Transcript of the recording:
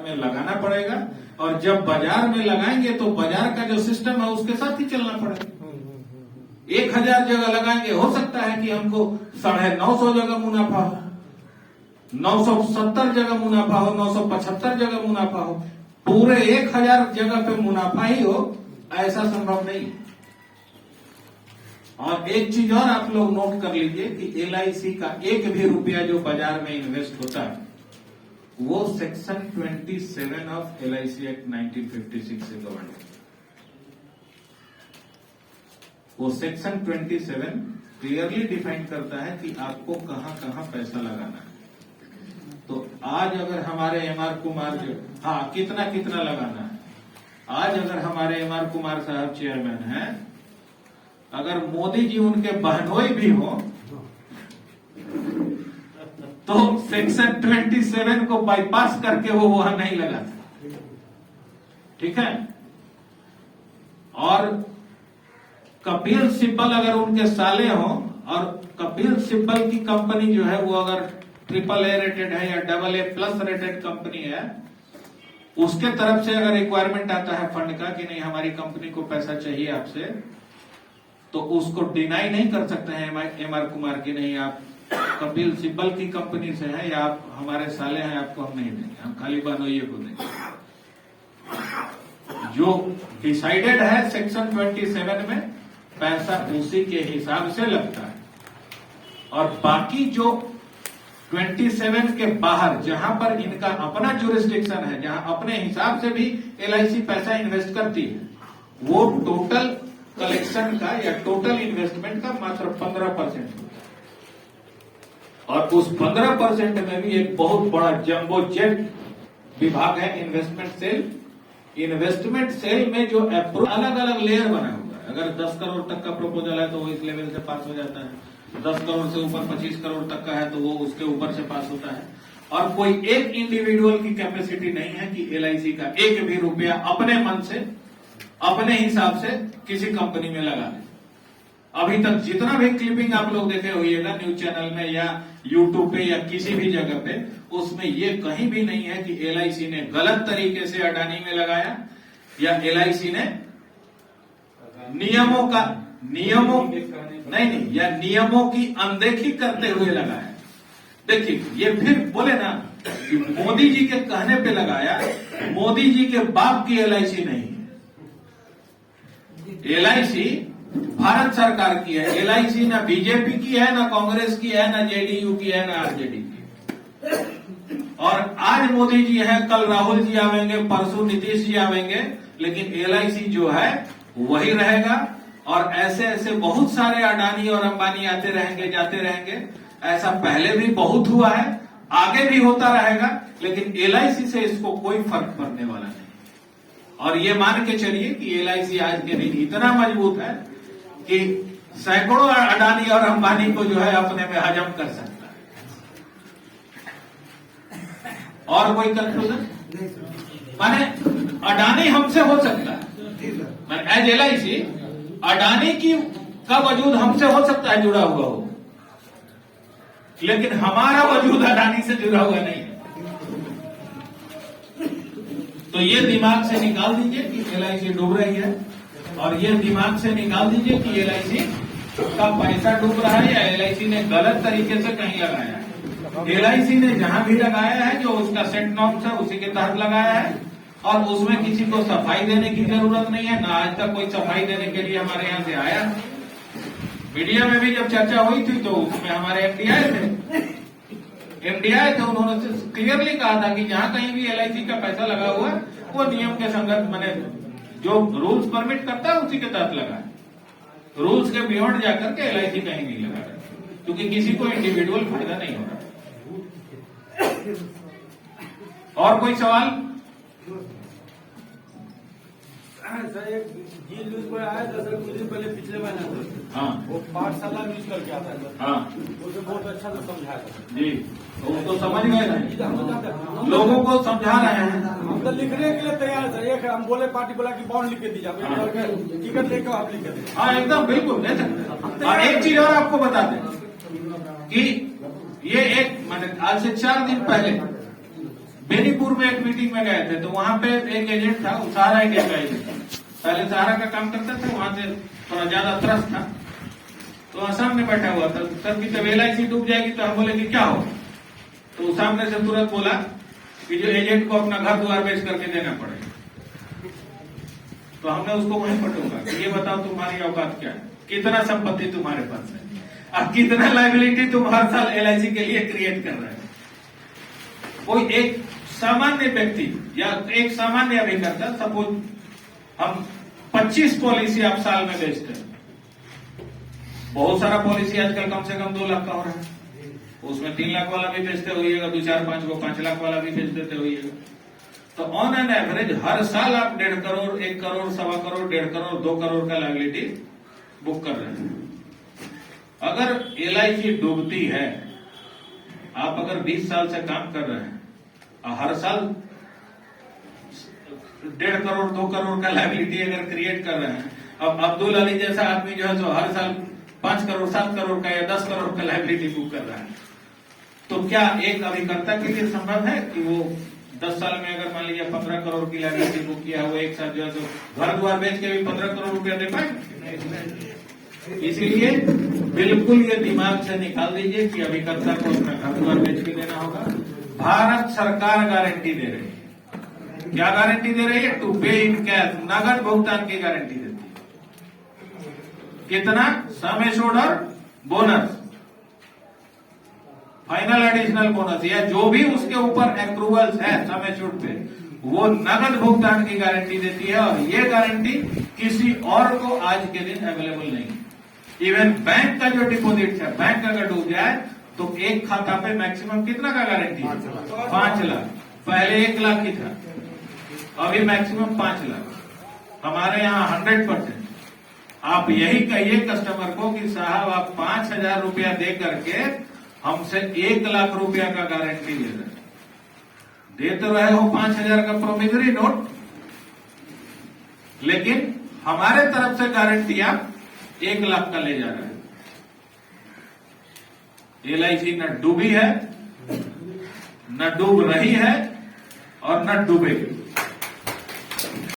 में लगाना पड़ेगा, और जब बाजार में लगाएंगे तो बाजार का जो सिस्टम है उसके साथ ही चलना पड़ेगा। 1000 जगह लगाएंगे, हो सकता है कि हमको 950 जगह मुनाफा हो, 970 जगह मुनाफा हो, 975 जगह मुनाफा हो, पूरे 1000 जगह पे मुनाफा ही हो, ऐसा संभव नहीं। और एक चीज और आप लोग नोट कर लीजिए कि LIC का एक भी रुपया जो बाजार में इन्वेस्ट होता है वो सेक्शन 27 ऑफ LIC एक्ट 1956 से गवर्न है। वो सेक्शन 27 क्लियरली डिफाइन करता है कि आपको कहां कहां पैसा लगाना है। तो आज अगर हमारे MR कुमार जो कितना कितना लगाना है, आज अगर हमारे MR कुमार साहब चेयरमैन हैं, अगर मोदी जी उनके बहनोई भी हो तो सेक्शन 27 को बाईपास करके वो वहां नहीं लगा सकते, ठीक है। और कपिल सिब्बल अगर उनके साले हो, और कपिल सिब्बल की कंपनी जो है वो अगर AAA रेटेड है या AA+ रेटेड कंपनी है, उसके तरफ से अगर रिक्वायरमेंट आता है फंड का कि नहीं हमारी कंपनी को पैसा चाहिए आपसे, तो उसको डिनाई नहीं कर सकते हैं MR कुमार की नहीं आप कपिल सिब्बल की कंपनी से हैं या आप हमारे साले हैं, आपको हम नहीं देंगे, हम खाली बहनोइये को देंगे। जो डिसाइडेड है सेक्शन 27 में पैसा उसी के हिसाब से लगता है, और बाकी जो 27 के बाहर जहां पर इनका अपना जुरिस्डिक्शन है, जहां अपने हिसाब से भी LIC पैसा इन्वेस्ट करती है, वो टोटल कलेक्शन का या टोटल इन्वेस्टमेंट का मात्र 15% होता है। और उस 15% में भी एक बहुत बड़ा जंबो जेट विभाग है इन्वेस्टमेंट सेल। इन्वेस्टमेंट सेल में जो अलग अलग लेयर बना हुआ है, अगर 10 करोड़ तक का प्रपोजल है तो वो इस लेवल से पास हो जाता है, 10 करोड़ से ऊपर 25 करोड़ तक का है तो वो उसके ऊपर से पास होता है। और कोई एक इंडिविजुअल की कैपेसिटी नहीं है कि LIC का एक भी रुपया अपने मन से अपने हिसाब से किसी कंपनी में लगा दे। अभी तक जितना भी क्लिपिंग आप लोग देखे होइएगा न्यूज चैनल में या यूट्यूब पे या किसी भी जगह पे, उसमें ये कहीं भी नहीं है कि LIC ने गलत तरीके से अडानी में लगाया या LIC ने नियमों की अनदेखी करते हुए लगाया। देखिए ये फिर बोले ना कि मोदी जी के कहने पे लगाया, मोदी जी के बाप की LIC नहीं है। LIC भारत सरकार की है। LIC ना बीजेपी की है, ना कांग्रेस की है, ना JDU की है, ना RJD की। और आज मोदी जी हैं, कल राहुल जी आवेंगे, परसों नीतीश जी आवेंगे, लेकिन LIC जो है वही रहेगा। और ऐसे ऐसे बहुत सारे अडानी और अंबानी आते रहेंगे, जाते रहेंगे। ऐसा पहले भी बहुत हुआ है, आगे भी होता रहेगा, लेकिन LIC से इसको कोई फर्क पड़ने वाला नहीं। और ये मान के चलिए कि LIC आज के दिन इतना मजबूत है कि सैकड़ों अडानी और अंबानी को जो है अपने में हजम कर सकता है। और कोई कंक्लूजन? माने अडानी हमसे हो सकता है, एज LIC अडानी का वजूद हमसे हो सकता है जुड़ा हुआ हो, लेकिन हमारा वजूद अडानी से जुड़ा हुआ नहीं है। तो ये दिमाग से निकाल दीजिए कि LIC डूब रही है, और ये दिमाग से निकाल दीजिए कि LIC का पैसा डूब रहा है या LIC ने गलत तरीके से कहीं लगाया है। LIC ने जहां भी लगाया है जो उसका सेट नॉर्म्स है उसी के तहत लगाया है, और उसमें किसी को सफाई देने की जरूरत नहीं है। ना आज तक कोई सफाई देने के लिए हमारे यहाँ से आया। मीडिया में भी जब चर्चा हुई थी तो उसमें हमारे MD आए थे, उन्होंने क्लियरली कहा था कि जहां कहीं भी LIC का पैसा लगा हुआ है वो नियम के संगत मैंने जो रूल्स परमिट करता है उसी के तहत लगा है। रूल्स के बियॉन्ड जाकर के LIC कहीं नहीं लगा रहा, क्योंकि किसी को इंडिविजुअल फायदा नहीं हो रहा। और कोई सवाल? सर एक जी न्यूज पर आया था सर कुछ दिन पहले, पिछले महीना वो पाठशाला न्यूज करके आता है। उसे बहुत अच्छा से समझाया था जी, तो उसको समझ गए ना, लोगों को समझा रहे हैं। हम तो लिखने के लिए तैयार सर। एक हम बोले पार्टी बोला कि बॉन्ड लिख के दीजिए, टिकट लेकर आप लिख के दीजिए। हाँ एकदम बिल्कुल ले सकते। और एक चीज और आपको बता दें कि ये एक मैंने आज से 4 दिन पहले बेनीपुर में एक मीटिंग में गए थे, तो वहां पे एक एजेंट था, सहारा इंडिया का एजेंट था, पहले सहारा का काम करता था, वहां से थोड़ा ज्यादा त्रस्त था, तो सामने बैठा हुआ था। सर की जब LIC डूब जाएगी तो हम बोले कि क्या हो, तो सामने से तुरंत बोला कि जो एजेंट को अपना घर द्वार बेच करके देना पड़ेगा। तो हमने उसको वहीं पर टोका कि ये बताओ तुम्हारी औकात क्या है, कितना संपत्ति तुम्हारे पास है, अब कितना लायबिलिटी तुम हर साल LIC के लिए क्रिएट कर रहे हो। कोई एक सामान्य व्यक्ति या एक सामान्य अभिकर्ता, सपोज हम 25 पॉलिसी आप साल में बेचते हैं, बहुत सारा पॉलिसी आजकल कम से कम 2 लाख का हो रहा है, उसमें 3 लाख वाला भी बेचते होइएगा, 2 4 5 को 5 लाख वाला भी बेच देते होइएगा। तो ऑन एन एवरेज हर साल आप 1.5 करोड़, 1 करोड़, 1.25 करोड़, 1.5 करोड़, 2 करोड़ का लायबिलिटी बुक कर रहे हैं। अगर LIC डूबती है, आप अगर 20 साल से काम कर रहे हैं और हर साल 1.5 करोड़, 2 करोड़ का लायबिलिटी अगर क्रिएट कर रहे हैं, अब अब्दुल अली जैसा आदमी जो है, जो हर साल 5 करोड़, 7 करोड़ का या 10 करोड़ का लायबिलिटी बुक कर रहा है, तो क्या एक अभिकर्ता के लिए संभव है कि वो 10 साल में अगर मान लीजिए 15 करोड़ की लायबिलिटी बुक किया, वो एक साथ जो है तो घर द्वार बेच के भी 15 करोड़ रुपया दे पाएंगे? इसीलिए बिल्कुल ये दिमाग से निकाल दीजिए कि अभिकर्ता को अपना घर द्वार बेच के देना होगा। भारत सरकार गारंटी दे रही है। क्या गारंटी दे रही है? टू पे इन कैश, नगद भुगतान की गारंटी देती है। कितना? सम एश्योर्ड और बोनस, फाइनल एडिशनल बोनस, या जो भी उसके ऊपर अप्रूवल्स है सम एश्योर्ड पे, वो नगद भुगतान की गारंटी देती है। और ये गारंटी किसी और को आज के दिन अवेलेबल नहीं है। इवन बैंक का जो डिपॉजिट है, बैंक अगर डूब जाए तो एक खाता पे मैक्सिमम कितना का गारंटी है? 5 लाख। पहले 1 लाख ही था, अभी मैक्सिमम 5 लाख। हमारे यहाँ 100%। आप यही कहिए कस्टमर को कि साहब आप 5,000 रुपया दे करके हमसे 1 लाख रुपया का गारंटी ले रहे, दे तो रहे हो 5,000 का प्रोमिसरी नोट, लेकिन हमारे तरफ से गारंटी आप 1 लाख का ले जा रहे हैं। LIC न डूबी है, न डूब रही है और न डूबेगी।